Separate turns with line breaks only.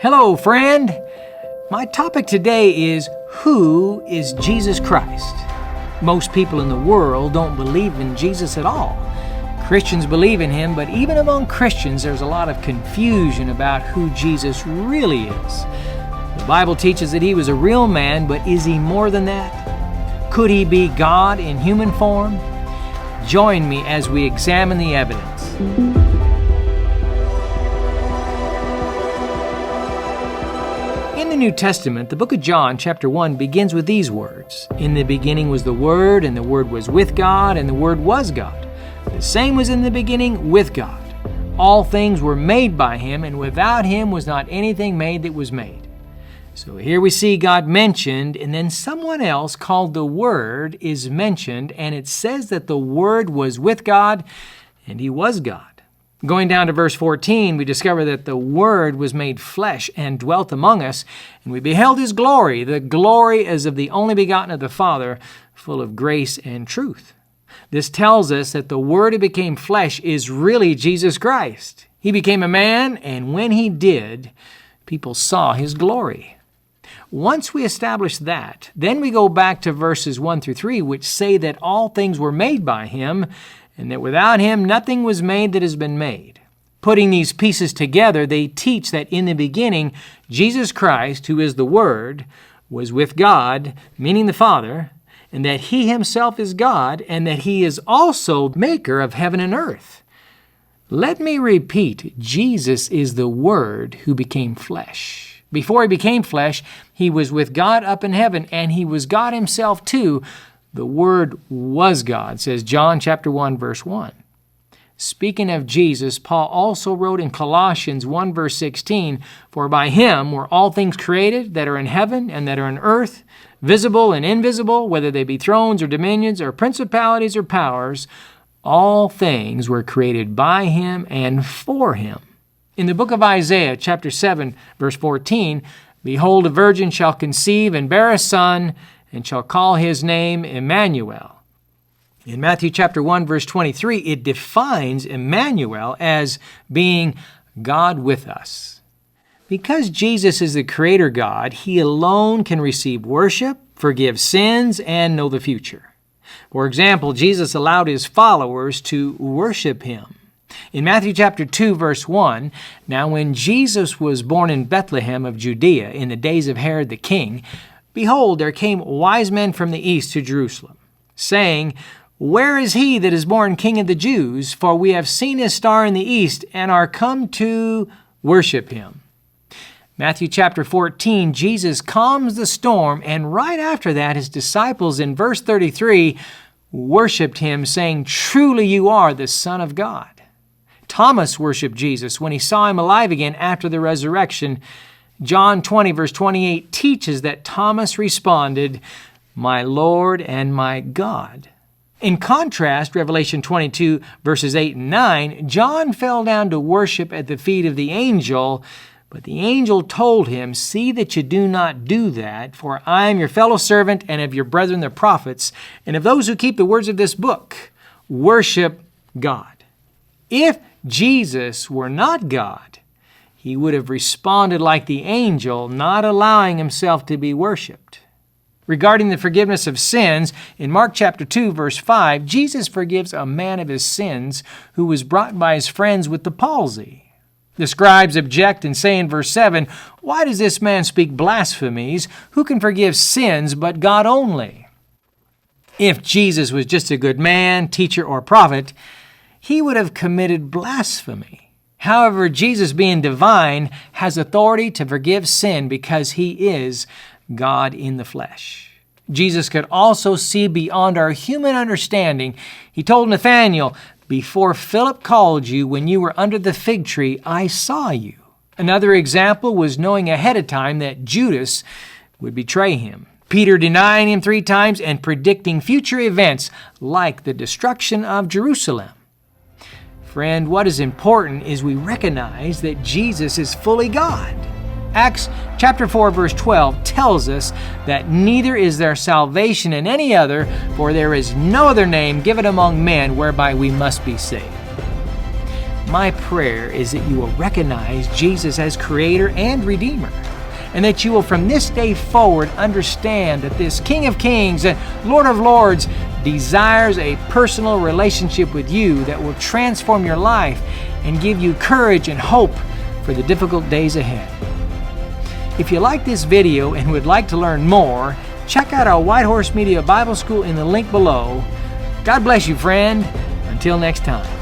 Hello, friend. My topic today is, who is Jesus Christ? Most people in the world don't believe in Jesus at all. Christians believe in Him, but even among Christians, there's a lot of confusion about who Jesus really is. The Bible teaches that He was a real man, but is He more than that? Could He be God in human form? Join me as we examine the evidence. In the New Testament, the book of John, chapter 1, begins with these words. In the beginning was the Word, and the Word was with God, and the Word was God. The same was in the beginning with God. All things were made by Him, and without Him was not anything made that was made. So here we see God mentioned, and then someone else called the Word is mentioned, and it says that the Word was with God, and He was God. Going down to verse 14, we discover that the Word was made flesh and dwelt among us, and we beheld His glory. The glory as of the only begotten of the Father, full of grace and truth. This tells us that the Word who became flesh is really Jesus Christ. He became a man, and when He did, people saw His glory. Once we establish that, then we go back to verses 1 through 3, which say that all things were made by Him, and that without Him nothing was made that has been made. Putting these pieces together, they teach that in the beginning, Jesus Christ, who is the Word, was with God, meaning the Father, and that He Himself is God, and that He is also maker of heaven and earth. Let me repeat, Jesus is the Word who became flesh. Before He became flesh, He was with God up in heaven, and He was God Himself too. The Word was God, says John chapter 1, verse 1. Speaking of Jesus, Paul also wrote in Colossians 1, verse 16, For by Him were all things created that are in heaven and that are in earth, visible and invisible, whether they be thrones or dominions or principalities or powers. All things were created by Him and for Him. In the book of Isaiah, chapter 7, verse 14, Behold, a virgin shall conceive and bear a son, and shall call His name Emmanuel. In Matthew chapter 1, verse 23, it defines Emmanuel as being God with us. Because Jesus is the Creator God, He alone can receive worship, forgive sins, and know the future. For example, Jesus allowed His followers to worship Him. In Matthew chapter 2, verse 1, Now when Jesus was born in Bethlehem of Judea in the days of Herod the king, behold, there came wise men from the east to Jerusalem, saying, Where is He that is born King of the Jews? For we have seen His star in the east, and are come to worship Him. Matthew chapter 14, Jesus calms the storm, and right after that, His disciples in verse 33 worshiped Him, saying, Truly you are the Son of God. Thomas worshiped Jesus when he saw Him alive again after the resurrection. John 20, verse 28 teaches that Thomas responded, My Lord and my God. In contrast, Revelation 22, verses 8 and 9, John fell down to worship at the feet of the angel, but the angel told him, See that you do not do that, for I am your fellow servant and of your brethren the prophets, and of those who keep the words of this book. Worship God. If Jesus were not God, He would have responded like the angel, not allowing Himself to be worshiped. Regarding the forgiveness of sins, in Mark chapter 2, verse 5, Jesus forgives a man of his sins who was brought by his friends with the palsy. The scribes object and say in verse 7, Why does this man speak blasphemies? Who can forgive sins but God only? If Jesus was just a good man, teacher, or prophet, He would have committed blasphemy. However, Jesus, being divine, has authority to forgive sin because He is God in the flesh. Jesus could also see beyond our human understanding. He told Nathanael, Before Philip called you, when you were under the fig tree, I saw you. Another example was knowing ahead of time that Judas would betray Him. Peter denying Him 3 times and predicting future events like the destruction of Jerusalem. Friend, what is important is we recognize that Jesus is fully God. Acts chapter 4, verse 12 tells us that neither is there salvation in any other, for there is no other name given among men whereby we must be saved. My prayer is that you will recognize Jesus as Creator and Redeemer, and that you will from this day forward understand that this King of Kings and Lord of Lords desires a personal relationship with you that will transform your life and give you courage and hope for the difficult days ahead. If you like this video and would like to learn more, check out our White Horse Media Bible School in the link below. God bless you, friend. Until next time.